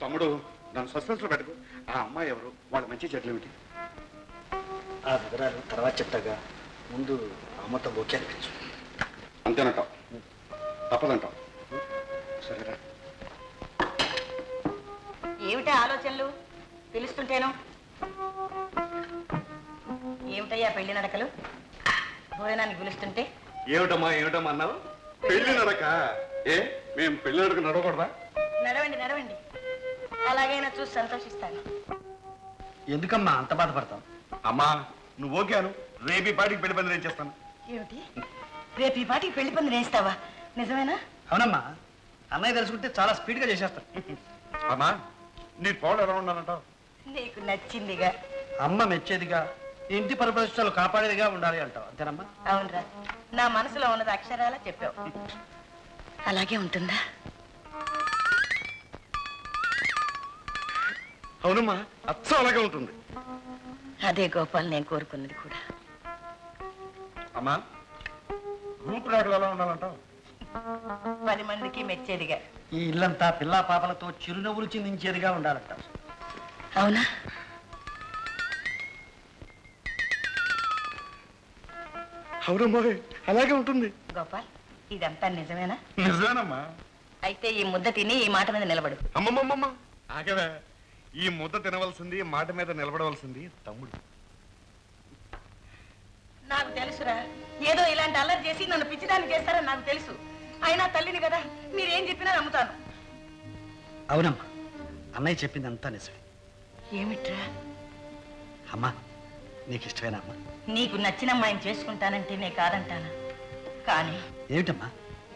తమ్ముడు నన్ను సస్పెన్స్ లో పెట్టుకో. ఆ అమ్మాయి ఎవరు, వాళ్ళ మంచి చెట్లు ఏమిటి? ఆ వివరాలు తర్వాత చెప్తాగా, ముందు అమ్మతో ఓకే అనిపించు. అంతేనంటావు? తప్పదంటావు? సరేరా. ఏమిటా ఆలోచనలు పిలుస్తుంటేను? ఏమిటయ్యా పెళ్లి నడకలు? భోజనానికి పిలుస్తుంటే ఏమిటమ్మా అన్నావు? పెళ్లి నడక? ఏ మేము పెళ్లి నడక నడవకూడదా? నడవండి నడవండి, అలాగైనా చూసి సంతోషిస్తాను. ఎందుకమ్మా అంత బాధపడతాం? అమ్మా నువ్వు ఓకే అను, రేపు ఈ పాటికి పెళ్లి పని నేను చేస్తాను. ఏమిటి, రేపు ఈ పాటికి పెళ్లి పందిరి వేస్తావా? నిజమేనా? అవునమ్మా, అన్నయ్య తెలుసుకుంటే చాలా స్పీడ్గా చేసేస్తాం. అమ్మా నీ కోళ్ళు ఎలా ఉండాలంటావు? నీకు నచ్చిందిగా, అమ్మ మెచ్చేదిగా, ఇంటి పరిపరిస్థితులు కాపాడేదిగా ఉండాలి అంటావు, అంతేనమ్మా? అవునరా, నా మనసులో ఉన్నది అక్షరాలా చెప్పావు. అలాగే ఉంటుందా? అవునమ్మా, అచ్చం అలాగే ఉంటుంది. అదే గోపాల్ నేను కోరుకున్నది కూడా. అమ్మా రూపురేఖలు ఎలా ఉండాలంటావు? 10 మందికి మెచ్చేదిగా. ఈ ఇల్లంతా పిల్లా పాపలతో చిరునవ్వులు చిందించేదిగా ఉండాలంటావు. అవునా? అవునమ్మా అలాగే ఉంటుంది. గోపాల్, ఇదంతా నిజమేనా? నిజమేనమ్మా. అయితే ఈ ముద్ద తిని ఈ మాట మీద నిలబడు. అమ్మమ్మమ్మమ్మ ఆగవే, ఈ ముద్ద తినవలసింది, మాట మీద నిలబడవలసింది తమ్ముడు. నాకు తెలుసురా, ఏదో ఇలాంటి అల్లరి చేసి నన్ను పిచ్చిదాన్ని చేస్తారని నాకు తెలుసు. అయినా తల్లిని కదా, మీరేం చెప్పినా నమ్ముతాను. అవునమ్మా, అన్నయ్య చెప్పిందంతా నిజమే. ఏమిట్రా? అమ్మా నీకు ఇష్టమేనా అమ్మా? నీకు నచ్చిన అమ్మాయిని చేసుకుంటానంటే నే కాదంటానా? కానీ ఏమిటమ్మా?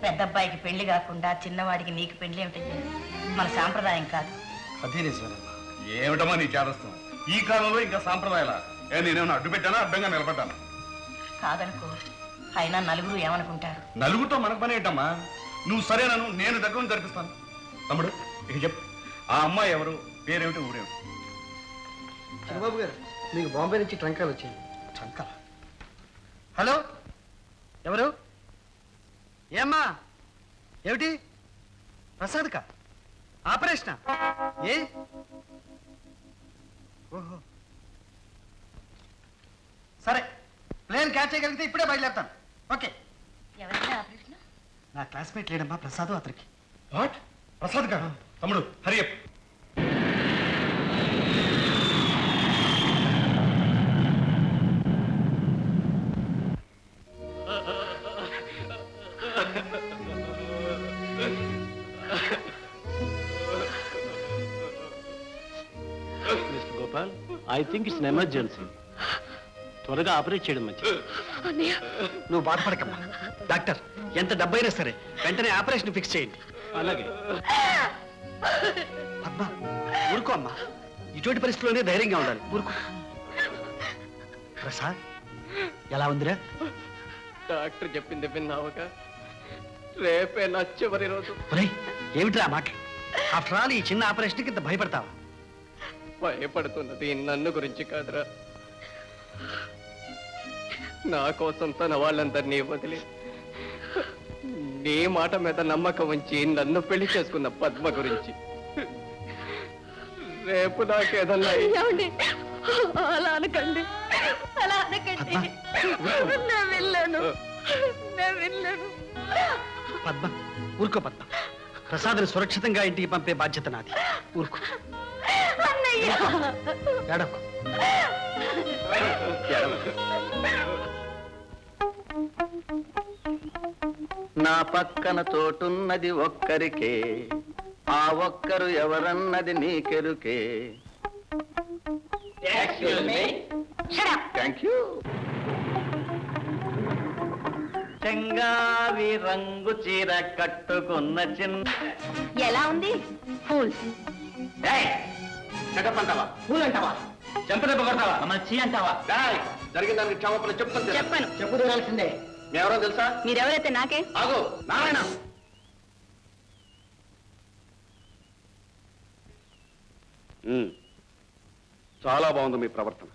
పెద్దబ్బాయికి పెళ్లి కాకుండా చిన్నవాడికి నీకు పెళ్లి ఏమిటయ్యా? మన సాంప్రదాయం కాదు. అదే నిజమేనమ్మా. ఏమిటమ్మా నీ చేదస్తాం? ఈ కాలంలో ఇంకా సాంప్రదాయాలా? నేనేమన్నా అడ్డు పెట్టానా, అడ్డంగా నిలబడ్డాను? కాదనుకో, అయినా నలుగురు ఏమనుకుంటారు? నలుగురితో మనకు పని ఏంటమ్మా? నువ్వు సరేనను, నేను దగ్గర జరిపిస్తాను. తమ్ముడు ఇక చెప్పు, ఆ అమ్మాయి ఎవరు, పేరేమిటి, ఊరేమిటి? చంద్రబాబు గారు, మీకు బాంబే నుంచి ట్రంకాలు వచ్చాయి. ట్రంకాల? హలో, ఎవరు? ఏమ్మా, ఏమిటి? ప్రసాద్కా ఆపరేషన్? ఏ? ఓహో, సరే, ప్లేన్ క్యాచ్ చేయగలిగితే ఇప్పుడే బయలుదేరుతాను. ఓకే. ఎవరైనా ఆపరేషన్? నా క్లాస్మేట్ లేడమ్మా, ప్రసాద్. అతనికి. వాట్? ప్రసాద్ గారు? తమ్ముడు Hari up. Mister Gopal, I think it's emergency. త్వరగా ఆపరేట్ చేయడం మంచిది. నువ్వు బాధపడకమ్మా. డాక్టర్, ఎంత డబ్బైనా సరే వెంటనే ఆపరేషన్ ఫిక్స్ చేయండి. అలాగే. పద్మ, ఊరుకో అమ్మా. ఇటువంటి పరిస్థితుల్లోనే ధైర్యంగా ఉండాలి. ఊరుకో. ప్రసాద్, ఎలా ఉందిరా? డాక్టర్ చెప్పింది విన్నావుగా, రేపే నా చివరి రోజు. ఏమిట్రా మాటలు? ఆఫ్టర్ ఆల్ ఈ చిన్న ఆపరేషన్కి ఇంత భయపడతావా? భయపడుతున్నది నన్ను గురించి కాదురా, నా కోసం తన వాళ్ళందరినీ వదిలి నీ మాట మీద నమ్మకం ఉంచి నన్ను పెళ్లి చేసుకున్న పద్మ గురించి. రేపు నాకేదన్నా అలా అనకండి, అలా అనకండి. నేను వెళ్ళాను. పద్మ, ఊరుకో పద్మ. ప్రసాద్ని సురక్షితంగా ఇంటికి పంపే బాధ్యత నాది. ఊరుకో. ఏడవకు. నా పక్కన చోటున్నది ఒక్కరికే, ఆ ఒక్కరు ఎవరన్నది నీకెరుకే. Thank you. చెంగావి రంగు చీర కట్టుకున్న చిన్న. ఎలా ఉంది? ఫూల్. అంటావా, పూలు అంటావా, చెంపదెబ్బ కొడతావా, మమ్మల్ని చీ అంటావా? జరిగిన దానికి క్షమాపణ చెప్తాను. చెప్పను. చెప్పు తీరాల్సిందే. ఎవరో తెలుసా? మీరెవరైతే నాకే. ఆగు, నారాయణ. చాలా బాగుంది మీ ప్రవర్తన.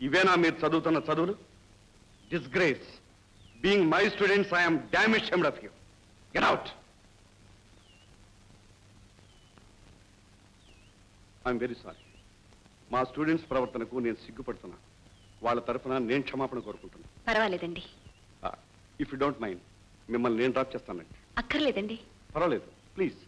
ఇవేనా మీరు చదువుతున్న చదువులు? Disgrace. Being my students, I'm dam ashamed of you. Get out. I'm very sorry. మా స్టూడెంట్స్ ప్రవర్తనకు నేను సిగ్గుపడుతున్నాను. వాళ్ళ తరఫున నేను క్షమాపణ కోరుకుంటున్నాను. పర్వాలేదండి. ఇఫ్ యూ డోంట్ మైండ్ మిమ్మల్ని నేను డ్రాప్ చేస్తానండి. అక్కర్లేదండి. పర్వాలేదు, ప్లీజ్.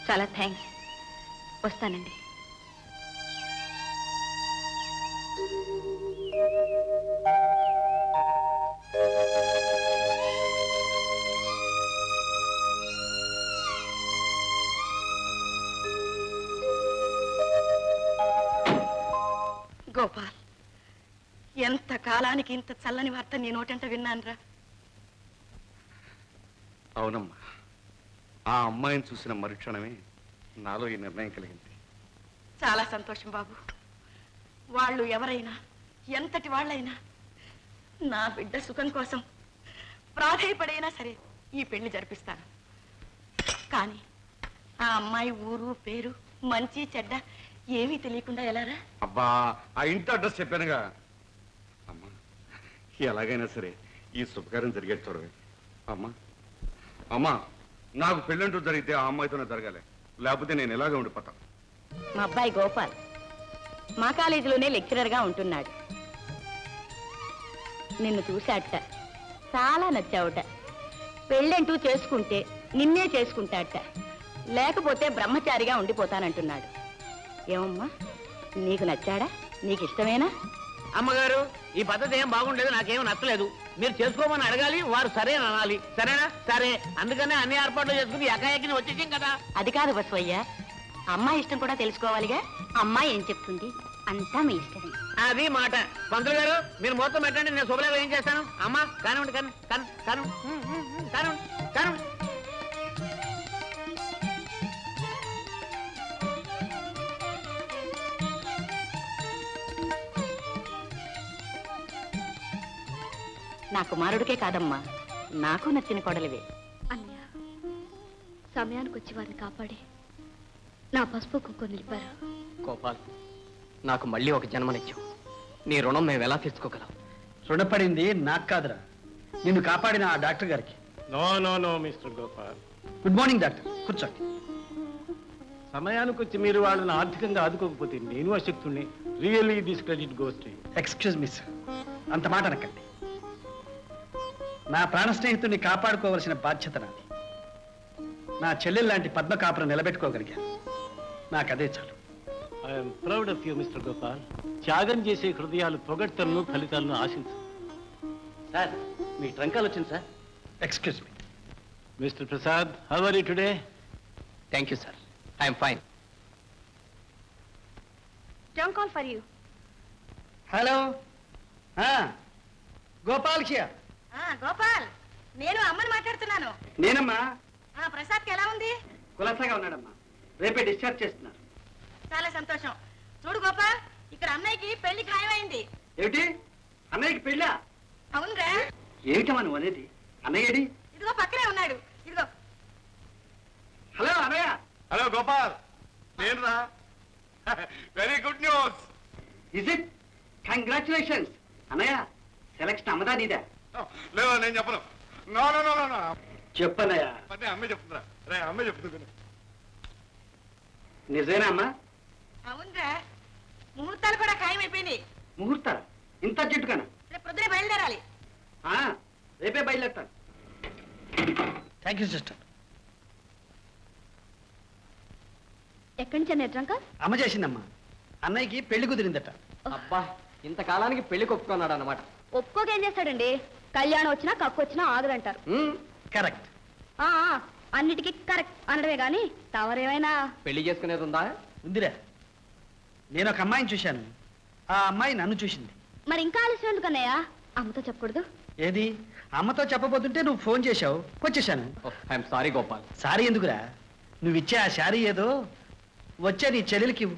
చాలా థ్యాంక్స్. వస్తానండి. గోపాల్, ఎంత కాలానికి ఇంత చల్లని వార్త నీ నోటంట విన్నానురా. అవునమ్మా, ఆ అమ్మాయిని చూసిన మరుక్షణమే నాలో ఈ నిర్ణయం కలిగింది. చాలా సంతోషం బాబు. వాళ్ళు ఎవరైనా, ఎంతటి వాళ్ళైనా నా బిడ్డ సుఖం కోసం ప్రాధేయపడైనా సరే ఈ పెళ్లి జరిపిస్తాను. కానీ ఆ అమ్మాయి ఊరు పేరు మంచి చెడ్డ ఏమీ తెలియకుండా ఎలారా? అబ్బా, ఆ ఇంటి అడ్రస్ చెప్పానుగా. అమ్మా, ఎలాగైనా సరే ఈ శుభకార్యం జరిగేది చూడవే. అమ్మా అమ్మా, నాకు పెళ్ళంటూ జరిగితే ఆ అమ్మాయితోనే జరగాలి, లేకపోతే నేను ఎలాగే ఉండిపోతాను. మా అబ్బాయి గోపాల్ మా కాలేజీలోనే లెక్చరర్గా ఉంటున్నాడు. నిన్ను చూశాట, చాలా నచ్చావుట. పెళ్ళంటూ చేసుకుంటే నిన్నే చేసుకుంటాట, లేకపోతే బ్రహ్మచారిగా ఉండిపోతానంటున్నాడు. ఏమమ్మా, నీకు నచ్చాడా? నీకు ఇష్టమేనా? అమ్మగారు, ఈ పద్ధతి ఏం బాగుండేది, నాకేం నచ్చలేదు. మీరు చేసుకోమని అడగాలి, వారు సరే అని అనాలి. సరేనా? సరే. అందుకనే అన్ని ఏర్పాట్లు చేసుకుని ఎకాయకిని వచ్చేసాం కదా. అది కాదు బస్వయ్య, అమ్మాయి ఇష్టం కూడా తెలుసుకోవాలిగా. అమ్మాయి ఏం చెప్తుంది అంతా మీ ఇష్టమే. అది మాట. పంతులు గారు, మీరు మొత్తం పెట్టండి, నేను శుభలేఖ ఏం చేస్తాను. అమ్మా కానివ్వండి, కాను. నా కుమారుడికే కాదమ్మా, నాకు నచ్చిన కొడలివే. అన్నయ్య, సమయానికి వచ్చి వారిని కాపాడి నా పసుపు కుంకుమ నిలిపారు. గోపాల్, నాకు మళ్ళీ ఒక జన్మనిచ్చావు. నీ రుణం మేము ఎలా తీర్చుకోగలం? రుణపడింది నాకు కాదురా, నిన్ను కాపాడిన ఆ డాక్టర్ గారికి. No no no mister Gopal, good morning doctor, కూర్చోండి. సమయానికి వచ్చి మీరు వాళ్ళని ఆర్థికంగా ఆదుకోకపోతే నేను అశక్తుణ్ణి. Really this credit goes to you. Excuse me sir, అంత మాట అనకండి. నా ప్రాణ స్నేహితుడిని కాపాడుకోవలసిన బాధ్యత నాది. నా చెల్లెలు లాంటి పద్మ కాపురం నిలబెట్టుకోగలిగాను, నాకు అదే చాలు. I'm proud of you mister Gopal. త్యాగం చేసే హృదయాలు పొగడ్తలను ఫలితాలను ఆశించు. సార్, మీ ట్రంకాలు వచ్చింది sir. Excuse me. Mister Prasad, how are you today? Thank you sir, I'm fine. Don't call for you. Hello, Gopal కియా. గోపాల్, నేను అమ్మని మాట్లాడుతున్నాను. నేనమ్మా. ప్రసాద్కి ఎలా ఉంది? కులసాగా ఉన్నాడమ్మా, రేపే డిశ్చార్జ్ చేస్తున్నారు. చాలా సంతోషం. చూడు గోపాల్, ఇక్కడ అన్నయ్యకి పెళ్లి ఖాయమైంది. ఏమిటి, అన్నయ్యకి పెళ్ళా? అవునురా. ఏమిటమ్మా నువ్వు అనేది? అన్నయ్యడి? ఇదిగో పక్కనే ఉన్నాడు. ఇదిగో. హలో అన్నయ్య. హలో గోపాల్, నేను రా. Very good news. Is it? Congratulations అన్నయ్య. సెలక్షన్ అమ్మదా నీదా? లేదు, నేను చెప్పను. No no no no. చెప్పన్నయ్య. అదే అమ్మే చెప్తుందా? రే, అమ్మే చెప్తుంది. నిజమేనా అమ్మా? అవునురా, ముహూర్తాలు కూడా ఖాయమైపోయినాయి. ముహూర్తాలు ఇంత చెట్టుకనా? రేపు పొద్దునే బయలుదేరాలి. రేపే బయలుదేరుతాను. Thank you sister. ఎక్కడి నుంచి అన్నయ్య ట్రంక? అమ్మ చేసిందమ్మా. అన్నయ్యకి పెళ్లి కుదిరిందట. అబ్బా, ఇంతకాలానికి పెళ్లి ఒప్పుకున్నాడు అన్నమాట. ఒప్పుకోకేం చేస్తాడండి? కళ్యాణం వచ్చినా కక్కు వచ్చినా ఆగదంటారు. కరెక్ట్. అన్నిటికీ కరెక్ట్ అనడమే గాని తవరేమైనా పెళ్లి చేసుకునేది ఉందా? ఉందిరా, నేను ఒక అమ్మాయిని చూశాను, ఆ అమ్మాయి నన్ను చూసింది. మరి ఇంకా ఆలస్యం ఎందుకన్నయ్య? అమ్మతో చెప్పకూడదు? ఏది, అమ్మతో చెప్పబోతుంటే నువ్వు ఫోన్ చేశావు, వచ్చేసాను. I'm sorry Gopal. సారీ ఎందుకురా, నువ్వు ఇచ్చే ఆ శారీ ఏదో వచ్చే నీ చెల్లెలికి ఇవ్వు.